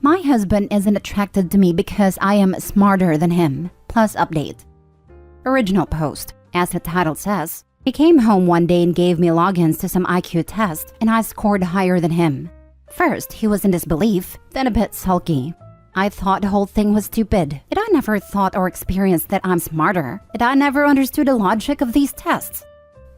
My husband isn't attracted to me because I am smarter than him. Plus update. Original post. As the title says, he came home one day and gave me logins to some IQ test, and I scored higher than him. First, he was in disbelief, then a bit sulky. I thought the whole thing was stupid, and I never thought or experienced that I'm smarter, and I never understood the logic of these tests.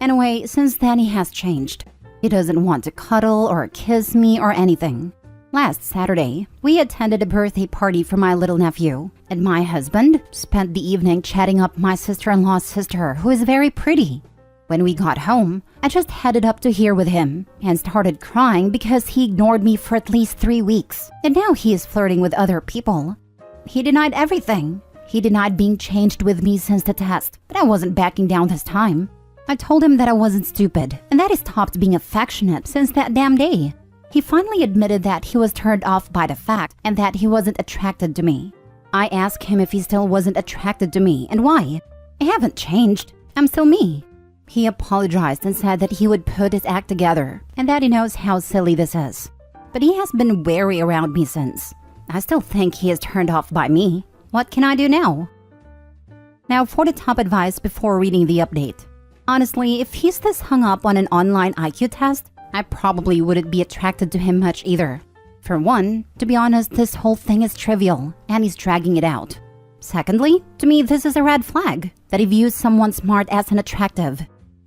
Anyway, since then he has changed. He doesn't want to cuddle or kiss me or anything. Last Saturday, we attended a birthday party for my little nephew, and my husband spent the evening chatting up my sister-in-law's sister, who is very pretty. When we got home, I just headed up to here with him and started crying because he ignored me for at least 3 weeks, and now he is flirting with other people. He denied everything. He denied being changed with me since the test, but I wasn't backing down this time. I told him that I wasn't stupid and that he stopped being affectionate since that damn day. He finally admitted that he was turned off by the fact and that he wasn't attracted to me. I asked him if he still wasn't attracted to me and why. I haven't changed. I'm still me. He apologized and said that he would put his act together and that he knows how silly this is. But he has been wary around me since. I still think he is turned off by me. What can I do now? Now for the top advice before reading the update. Honestly, if he's this hung up on an online IQ test, I probably wouldn't be attracted to him much either. For one, to be honest, this whole thing is trivial and he's dragging it out. Secondly, to me this is a red flag that he views someone smart as an attractive.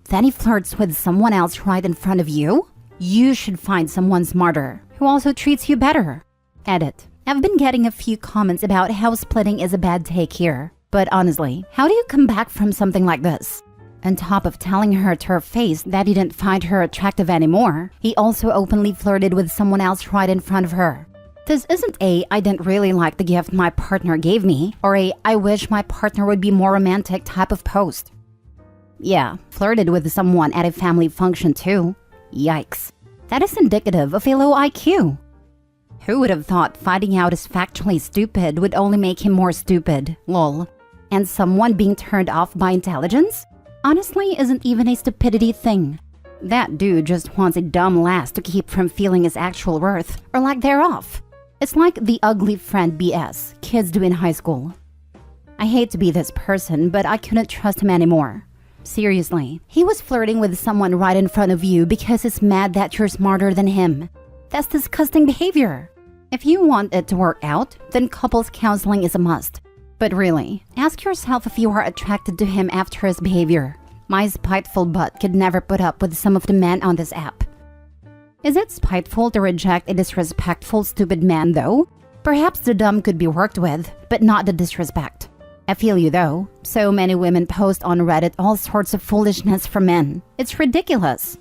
Then he flirts with someone else right in front of you? You should find someone smarter, who also treats you better. Edit. I've been getting a few comments about how splitting is a bad take here. But honestly, how do you come back from something like this? On top of telling her to her face that he didn't find her attractive anymore, he also openly flirted with someone else right in front of her. This isn't a "I didn't really like the gift my partner gave me" or a "I wish my partner would be more romantic" type of post. Yeah, flirted with someone at a family function too. Yikes. That is indicative of a low IQ. Who would have thought finding out is factually stupid would only make him more stupid, lol. And someone being turned off by intelligence? Honestly, isn't even a stupidity thing. That dude just wants a dumb lass to keep from feeling his actual worth, or lack thereof. It's like the ugly friend BS kids do in high school. I hate to be this person, but I couldn't trust him anymore. Seriously, he was flirting with someone right in front of you because he's mad that you're smarter than him. That's disgusting behavior. If you want it to work out, then couples counseling is a must. But really, ask yourself if you are attracted to him after his behavior. My spiteful butt could never put up with some of the men on this app. Is it spiteful to reject a disrespectful, stupid man though? Perhaps the dumb could be worked with, but not the disrespect. I feel you though. So many women post on Reddit all sorts of foolishness from men. It's ridiculous.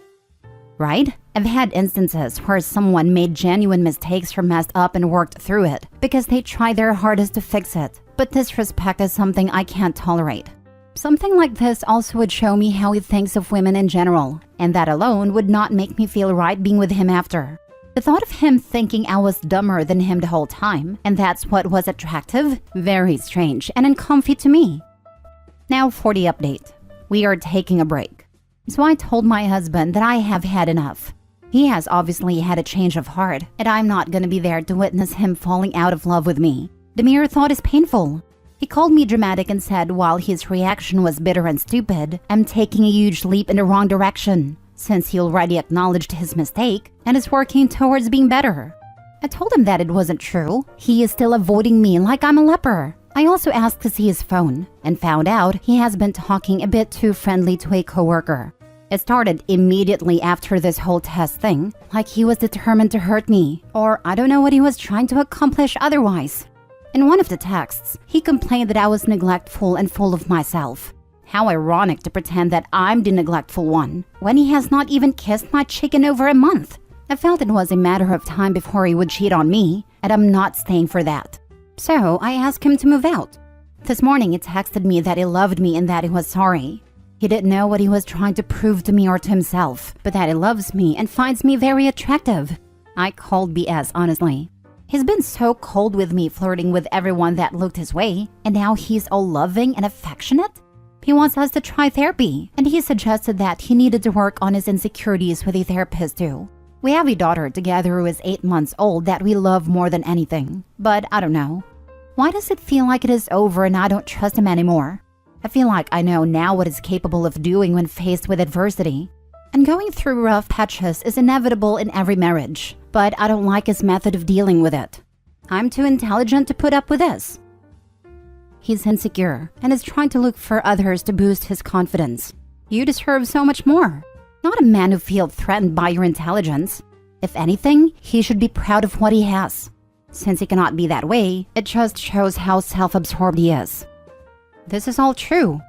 Right? I've had instances where someone made genuine mistakes or messed up and worked through it because they tried their hardest to fix it. But disrespect is something I can't tolerate. Something like this also would show me how he thinks of women in general, and that alone would not make me feel right being with him after. The thought of him thinking I was dumber than him the whole time, and that's what was attractive, very strange and uncomfy to me. Now for the update. We are taking a break. So I told my husband that I have had enough. He has obviously had a change of heart, and I'm not gonna be there to witness him falling out of love with me. The mere thought is painful. He called me dramatic and said while his reaction was bitter and stupid, I'm taking a huge leap in the wrong direction, since he already acknowledged his mistake and is working towards being better. I told him that it wasn't true. He is still avoiding me like I'm a leper. I also asked to see his phone and found out he has been talking a bit too friendly to a coworker. It started immediately after this whole test thing, like he was determined to hurt me, or I don't know what he was trying to accomplish otherwise. In one of the texts, he complained that I was neglectful and full of myself. How ironic to pretend that I'm the neglectful one, when he has not even kissed my cheek in over a month. I felt it was a matter of time before he would cheat on me, and I'm not staying for that. So I asked him to move out. This morning he texted me that he loved me and that he was sorry. He didn't know what he was trying to prove to me or to himself, but that he loves me and finds me very attractive. I called BS, honestly. He's been so cold with me, flirting with everyone that looked his way, and now he's all loving and affectionate? He wants us to try therapy, and he suggested that he needed to work on his insecurities with a therapist too. We have a daughter together who is 8 months old that we love more than anything. But I don't know. Why does it feel like it is over and I don't trust him anymore? I feel like I know now what he's capable of doing when faced with adversity. And going through rough patches is inevitable in every marriage. But I don't like his method of dealing with it. I'm too intelligent to put up with this. He's insecure and is trying to look for others to boost his confidence. You deserve so much more. Not a man who feels threatened by your intelligence. If anything, he should be proud of what he has. Since he cannot be that way, it just shows how self-absorbed he is. This is all true.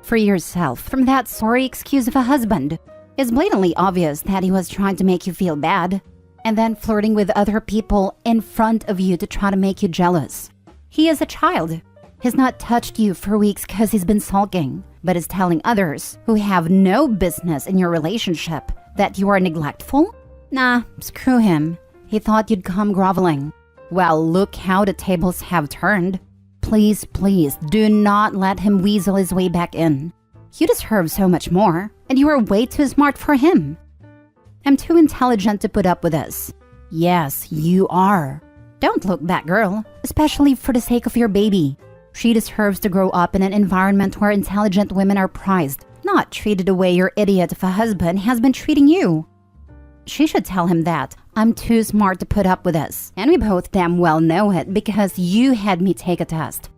Free yourself from that sorry excuse of a husband. It's blatantly obvious that he was trying to make you feel bad, and then flirting with other people in front of you to try to make you jealous. He is a child. He's not touched you for weeks because he's been sulking, but is telling others who have no business in your relationship that you are neglectful? Nah, screw him. He thought you'd come groveling. Well, look how the tables have turned. Please, please, do not let him weasel his way back in. You deserve so much more, and you are way too smart for him. I'm too intelligent to put up with this. Yes, you are. Don't look back, girl, especially for the sake of your baby. She deserves to grow up in an environment where intelligent women are prized, not treated the way your idiot of a husband has been treating you. She should tell him that I'm too smart to put up with this, and we both damn well know it because you had me take a test.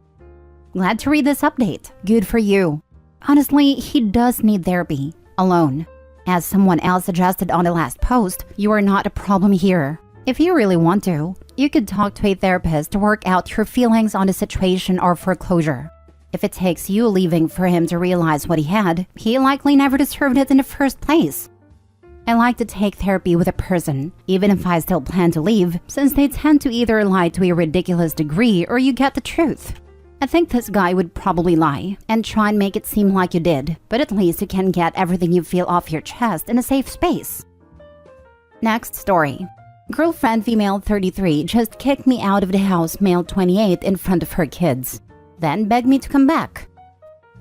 Glad to read this update. Good for you. Honestly, he does need therapy. Alone. As someone else suggested on the last post, you are not a problem here. If you really want to, you could talk to a therapist to work out your feelings on the situation or for closure. If it takes you leaving for him to realize what he had, he likely never deserved it in the first place. I like to take therapy with a person, even if I still plan to leave, since they tend to either lie to a ridiculous degree or you get the truth. I think this guy would probably lie and try and make it seem like you did, but at least you can get everything you feel off your chest in a safe space. Next story. Girlfriend female 33 just kicked me out of the house male 28 in front of her kids, then begged me to come back.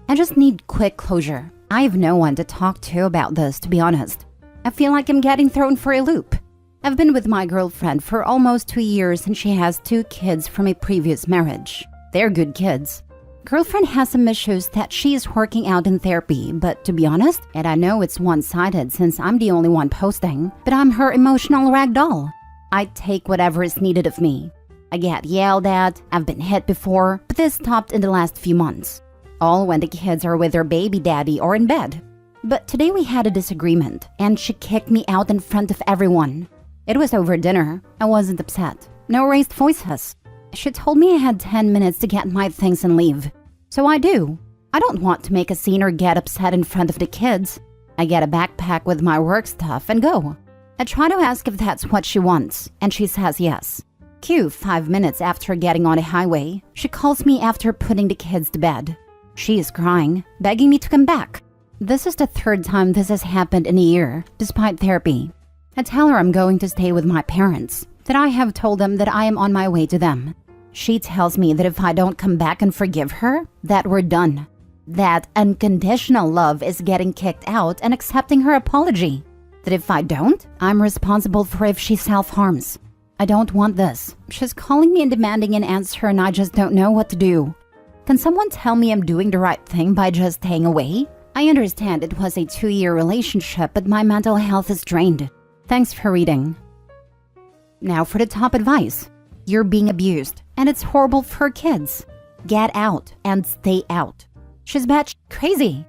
I just need quick closure. I have no one to talk to about this, to be honest. I feel like I'm getting thrown for a loop. I've been with my girlfriend for almost 2 years and she has 2 kids from a previous marriage. They're good kids. Girlfriend has some issues that she is working out in therapy, but to be honest, and I know it's one-sided since I'm the only one posting, but I'm her emotional ragdoll. I take whatever is needed of me. I get yelled at, I've been hit before, but this stopped in the last few months. All when the kids are with their baby daddy or in bed. But today we had a disagreement, and she kicked me out in front of everyone. It was over dinner. I wasn't upset. No raised voices. She told me I had 10 minutes to get my things and leave. So I do. I don't want to make a scene or get upset in front of the kids. I get a backpack with my work stuff and go. I try to ask if that's what she wants, and she says yes. Cue 5 minutes after getting on a highway, she calls me after putting the kids to bed. She is crying, begging me to come back. This is the 3rd time this has happened in a year, despite therapy. I tell her I'm going to stay with my parents, that I have told them that I am on my way to them. She tells me that if I don't come back and forgive her, that we're done. That unconditional love is getting kicked out and accepting her apology. That if I don't, I'm responsible for if she self-harms. I don't want this. She's calling me and demanding an answer and I just don't know what to do. Can someone tell me I'm doing the right thing by just staying away? I understand it was a 2-year relationship, but my mental health is drained. Thanks for reading. Now for the top advice. You're being abused, and it's horrible for kids. Get out and stay out. She's batshit crazy.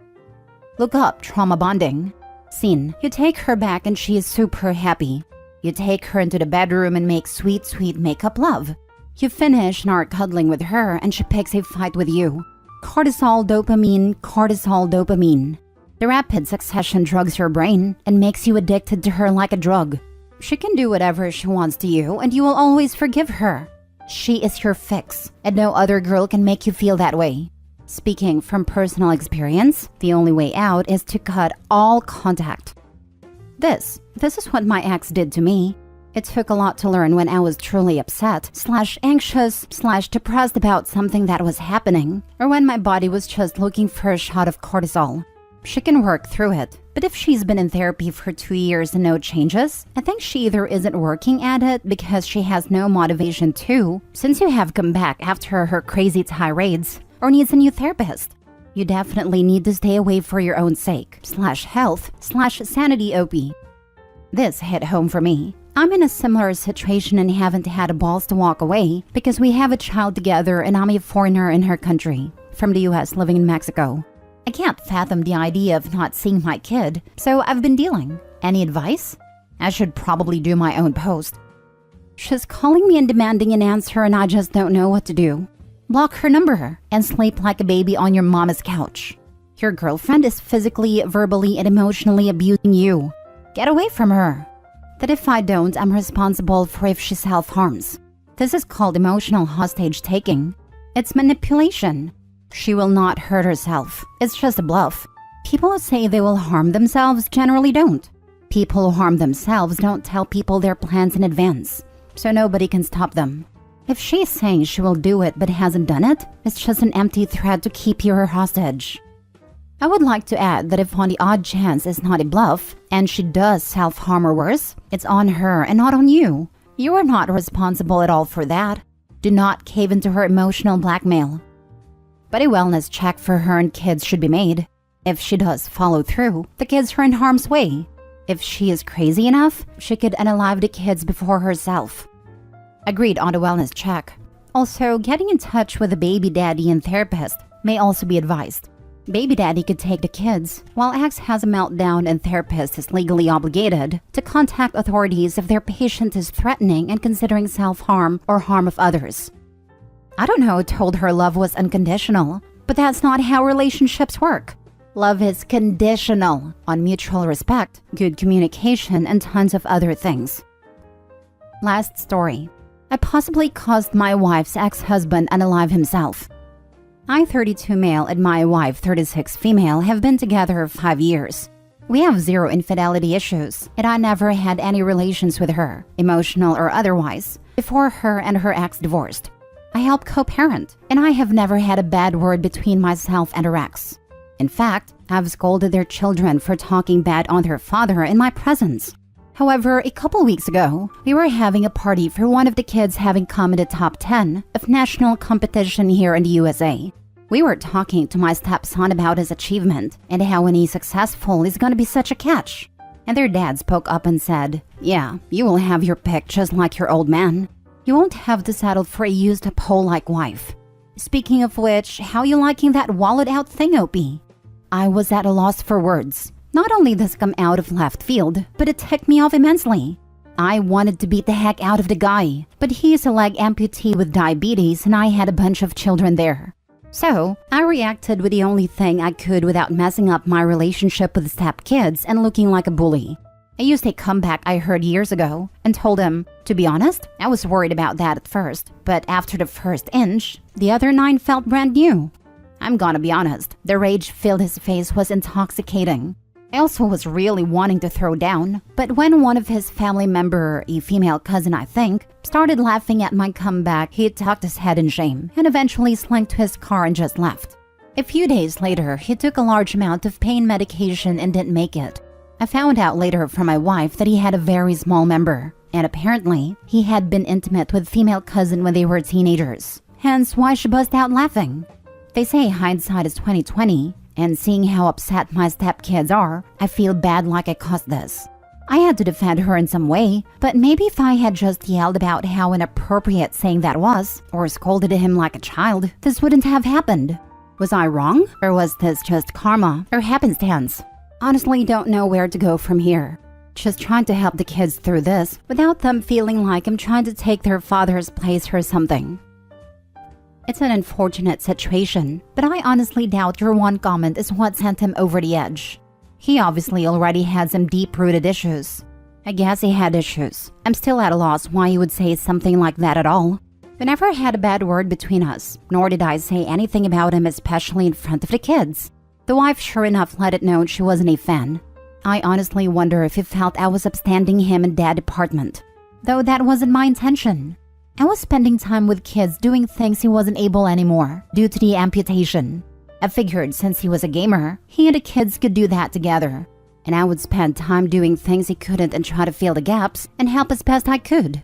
Look up trauma bonding. Scene. You take her back and she is super happy. You take her into the bedroom and make sweet, sweet makeup love. You finish and are cuddling with her and she picks a fight with you. Cortisol, dopamine, cortisol, dopamine. The rapid succession drugs your brain and makes you addicted to her like a drug. She can do whatever she wants to you and you will always forgive her. She is your fix, and no other girl can make you feel that way. Speaking from personal experience, the only way out is to cut all contact. This is what my ex did to me. It took a lot to learn when I was truly upset, /anxious, /depressed about something that was happening, or when my body was just looking for a shot of cortisol. She can work through it, But if she's been in therapy for 2 years and no changes, I think she either isn't working at it because she has no motivation to, since you have come back after her crazy tirades, or needs a new therapist. You definitely need to stay away for your own sake, /health/sanity OP. This hit home for me. I'm in a similar situation and haven't had the balls to walk away because we have a child together and I'm a foreigner in her country, from the US living in Mexico. I can't fathom the idea of not seeing my kid, so I've been dealing. Any advice? I should probably do my own post. She's calling me and demanding an answer and I just don't know what to do. Block her number and sleep like a baby on your mama's couch. Your girlfriend is physically, verbally, and emotionally abusing you. Get away from her. That if I don't, I'm responsible for if she self-harms. This is called emotional hostage taking. It's manipulation. She will not hurt herself. It's just a bluff. People who say they will harm themselves generally don't. People who harm themselves don't tell people their plans in advance, so nobody can stop them. If she's saying she will do it but hasn't done it, it's just an empty threat to keep you her hostage. I would like to add that if on the odd chance it's not a bluff, and she does self-harm or worse, it's on her and not on you. You are not responsible at all for that. Do not cave into her emotional blackmail. But a wellness check for her and kids should be made. If she does follow through, the kids are in harm's way. If she is crazy enough, she could unalive the kids before herself. Agreed on the wellness check. Also, getting in touch with a baby daddy and therapist may also be advised. Baby daddy could take the kids, while ex has a meltdown and therapist is legally obligated to contact authorities if their patient is threatening and considering self-harm or harm of others. I don't know who told her love was unconditional, but that's not how relationships work. Love is conditional on mutual respect, good communication, and tons of other things. Last story. I possibly caused my wife's ex-husband unalive himself. I, 32 male, and my wife, 36 female, have been together 5 years. We have zero infidelity issues, and I never had any relations with her, emotional or otherwise, before her and her ex divorced. I help co-parent, and I have never had a bad word between myself and her ex. In fact, I've scolded their children for talking bad on their father in my presence. However, a couple weeks ago, we were having a party for one of the kids having come in the top 10 of national competition here in the USA. We were talking to my stepson about his achievement and how when he's successful, he's gonna be such a catch. And their dad spoke up and said, "Yeah, you will have your pick just like your old man. You won't have to settle for a used-up hoe-like wife. Speaking of which, how you liking that wallowed-out thing, Opie?" I was at a loss for words. Not only does this come out of left field, but it ticked me off immensely. I wanted to beat the heck out of the guy, but he's a leg amputee with diabetes and I had a bunch of children there. So, I reacted with the only thing I could without messing up my relationship with stepkids and looking like a bully. I used a comeback I heard years ago and told him, to be honest, I was worried about that at first, but after the first inch, the other 9 felt brand new. I'm gonna be honest, the rage filled his face was intoxicating. I also was really wanting to throw down, but when one of his family member, a female cousin I think, started laughing at my comeback, he tucked his head in shame and eventually slinked to his car and just left. A few days later, he took a large amount of pain medication and didn't make it. I found out later from my wife that he had a very small member, and apparently, he had been intimate with female cousin when they were teenagers, hence why she buzzed out laughing. They say hindsight is 20/20, and seeing how upset my stepkids are, I feel bad like I caused this. I had to defend her in some way, but maybe if I had just yelled about how inappropriate saying that was, or scolded him like a child, this wouldn't have happened. Was I wrong? Or was this just karma or happenstance? Honestly, don't know where to go from here. Just trying to help the kids through this without them feeling like I'm trying to take their father's place or something. It's an unfortunate situation, but I honestly doubt your one comment is what sent him over the edge. He obviously already had some deep-rooted issues. I guess he had issues. I'm still at a loss why he would say something like that at all. We never had a bad word between us, nor did I say anything about him, especially in front of the kids. The wife sure enough let it know she wasn't a fan. I honestly wonder if he felt I was upstanding him in that department. Though that wasn't my intention. I was spending time with kids doing things he wasn't able anymore due to the amputation. I figured since he was a gamer, he and the kids could do that together. and I would spend time doing things he couldn't and try to fill the gaps and help as best I could.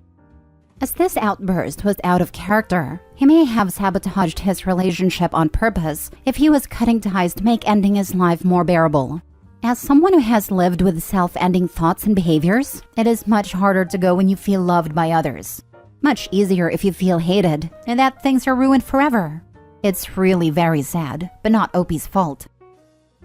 As this outburst was out of character, he may have sabotaged his relationship on purpose if he was cutting ties to make ending his life more bearable. As someone who has lived with self-ending thoughts and behaviors, it is much harder to go when you feel loved by others. Much easier if you feel hated and that things are ruined forever. It's really very sad, but not OP's fault.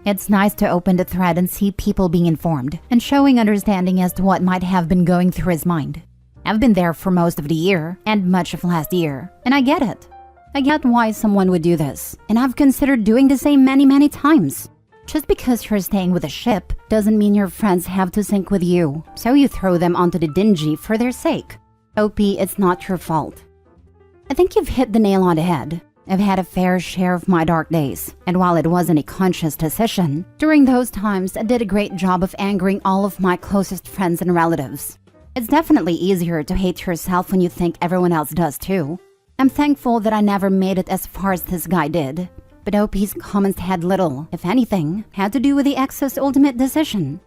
It's nice to open the thread and see people being informed and showing understanding as to what might have been going through his mind. I've been there for most of the year and much of last year, and I get it. I get why someone would do this, and I've considered doing the same many times. Just because you're staying with a ship doesn't mean your friends have to sink with you, so you throw them onto the dingy for their sake. OP, it's not your fault. I think you've hit the nail on the head. I've had a fair share of my dark days, and while it wasn't a conscious decision, during those times I did a great job of angering all of my closest friends and relatives. It's definitely easier to hate yourself when you think everyone else does too. I'm thankful that I never made it as far as this guy did, but OP's comments had little, if anything, had to do with the ex's ultimate decision.